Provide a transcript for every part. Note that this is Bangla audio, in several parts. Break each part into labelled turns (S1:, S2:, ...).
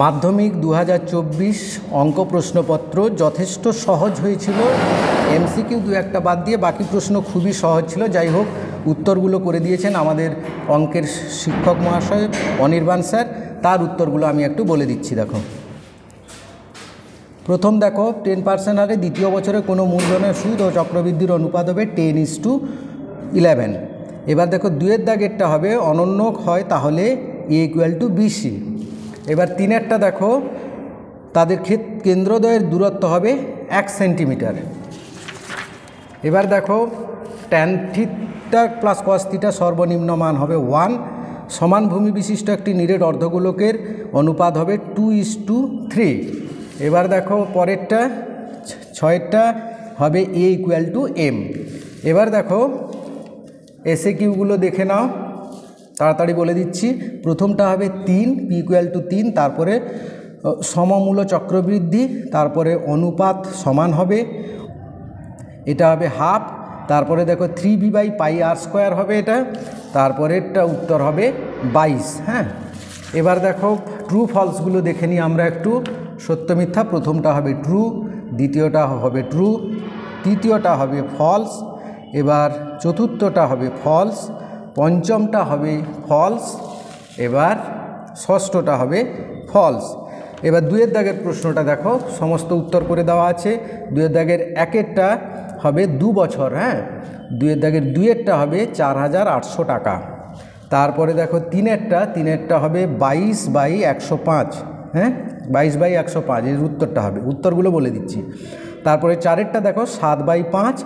S1: মাধ্যমিক 2024 অঙ্ক প্রশ্নপত্র যথেষ্ট সহজ হয়েছিল। এমসিকিউ দু একটা বাদ দিয়ে বাকি প্রশ্ন খুবই সহজ ছিল। যাই হোক, উত্তরগুলো করে দিয়েছেন আমাদের অঙ্কের শিক্ষক মহাশয় অনির্বাণ স্যার। তার উত্তরগুলো আমি একটু বলে দিচ্ছি। দেখো, প্রথম দেখো 10% হারে দ্বিতীয় বছরে কোনো মূলধনের সুদ ও চক্রবৃদ্ধির অনুপাত হবে 10:11। এবার দেখো, দুয়ের দাগেরটা হবে অনন্য হয় তাহলে A = BC। এবার তিনেরটা দেখো, তাদের কেন্দ্রদ্বয়ের দূরত্ব হবে 1 সেন্টিমিটার। এবার দেখো, tan θ + cos θ সর্বনিম্ন মান হবে 1। সমান ভূমি বিশিষ্ট একটি নিরেট অর্ধগোলকের অনুপাত হবে 2:3। এবার দেখো পরেরটা 6এরটা হবে A = M। এবার দেখো এসএ কিউগুলো দেখে নাও, তাড়াতাড়ি বলে দিচ্ছি। প্রথমটা হবে 3, P = 3, তারপরে সমমূল চক্রবৃদ্ধি, তারপরে অনুপাত সমান হবে, এটা হবে হাফ। তারপরে দেখো 3b/πr² হবে এটা। তারপরেরটা উত্তর হবে 22। হ্যাঁ, এবার দেখো ট্রু ফলসগুলো দেখে নিই আমরা একটু। সত্য মিথ্যা, প্রথমটা হবে ট্রু, দ্বিতীয়টা হবে ট্রু, তৃতীয়টা হবে ফলস, এবার চতুর্থটা হবে ফলস, পঞ্চমটা হবে ফলস, এবার ষষ্ঠটা হবে ফলস। এবার দুয়ের দাগের প্রশ্নটা দেখো, সমস্ত উত্তর করে দেওয়া আছে। দুয়ের দাগের একেরটা হবে 2 বছর। হ্যাঁ, দুয়ের দাগের দুইয়েরটা হবে 4,800 টাকা। তারপরে দেখো তিনেরটা হবে 22/105। হ্যাঁ, 22/105 এর উত্তরটা হবে। উত্তরগুলো বলে দিচ্ছি। তারপরে চারেরটা দেখো 7/5,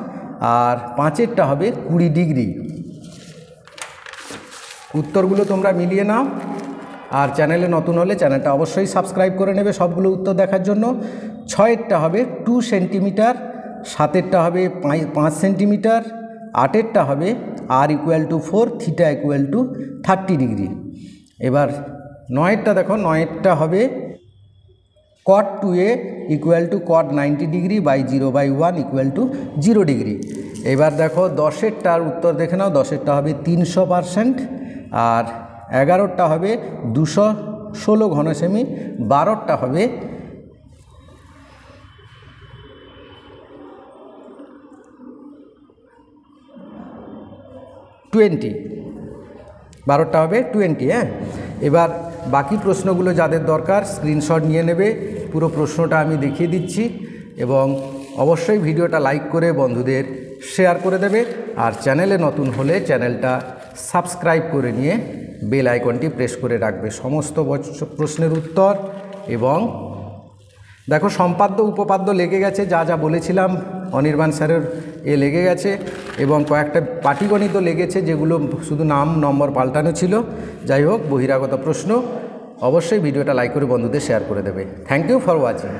S1: আর পাঁচেরটা হবে 20 ডিগ্রি। উত্তরগুলো তোমরা মিলিয়ে নাও। আর চ্যানেলে নতুন হলে চ্যানেলটা অবশ্যই সাবস্ক্রাইব করে নেবে সবগুলো উত্তর দেখার জন্য। 6এরটা হবে 2 সেন্টিমিটার, 7এরটা হবে 5 সেন্টিমিটার, 8এরটা হবে R = 4, θ = 30 ডিগ্রি। এবার 9এরটা দেখো, 9এরটা হবে cot 2a = cot 90 degree /0/1 = 0 degree. এবার দেখো 10এরটার উত্তর দেখে নাও। 10এরটা হবে 300%, আর 11টা হবে 216 ঘনসেমি, 12টা হবে 20, 12টা হবে 20। হ্যাঁ, এবার বাকি প্রশ্নগুলো যাদের দরকার স্ক্রিনশট নিয়ে নেবে। পুরো প্রশ্নটা আমি দেখিয়ে দিচ্ছি, এবং অবশ্যই ভিডিওটা লাইক করে বন্ধুদের শেয়ার করে দেবে। আর চ্যানেলে নতুন হলে চ্যানেলটা সাবস্ক্রাইব করে নিয়ে বেল আইকনটি প্রেস করে রাখবে সমস্ত প্রশ্নের উত্তর। এবং দেখো, সম্পাদ্য উপপাদ্য লেগে গেছে, যা যা বলেছিলাম অনির্বাণ স্যারের লেগে গেছে, এবং কয়েকটা পাটিগণিত লেগেছে যেগুলো শুধু নাম নম্বর পাল্টানো ছিল। যাই হোক, বহিরাগত প্রশ্ন। অবশ্যই ভিডিওটা লাইক করে বন্ধুদের শেয়ার করে দেবে। Thank you for watching.